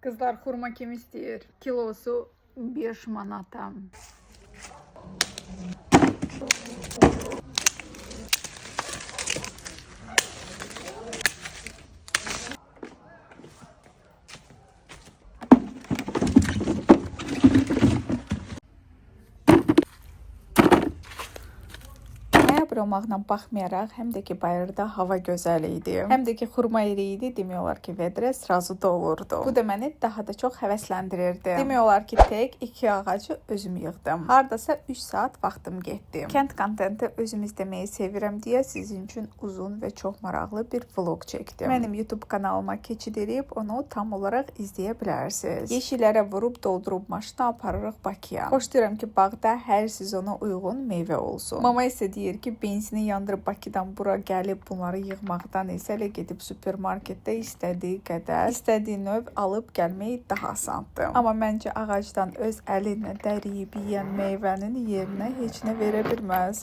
Kızlar xurma kim istəyir? Kilosu 5 manata. Olmağına baxmayaraq, həm də ki bayırda hava gözəl idi. Həm də ki xurma iri idi, demək olar ki vedrə sразу dolurdu. Bu da məni daha da çox həvəsləndirirdi. Demək olar ki tək 2 ağacı özüm yığdım. Hardasa 3 saat vaxtım getdi. Kənd kontenti özüm izləməyi sevirəm deyə sizin üçün uzun və çox maraqlı bir vlog çəkdim. Mənim YouTube kanalıma keçid edib onu tam olaraq izləyə bilərsiniz. Yeşillərə vurub doldurub maşına aparırıq Bakıya. Xoşlayıram ki bağda hər sezona uyğun meyvə olsun. Mama isə deyir ki benzini yandırıb Bakıdan bura gəlib bunları yığmaqdan isə elə gedib supermarketdə istədiyi qədər, istədiyi növ alıb gəlmək daha asandır. Amma məncə ağacdan öz əlinlə dəriyib yeyən meyvənin yerinə heç nə verə bilməz.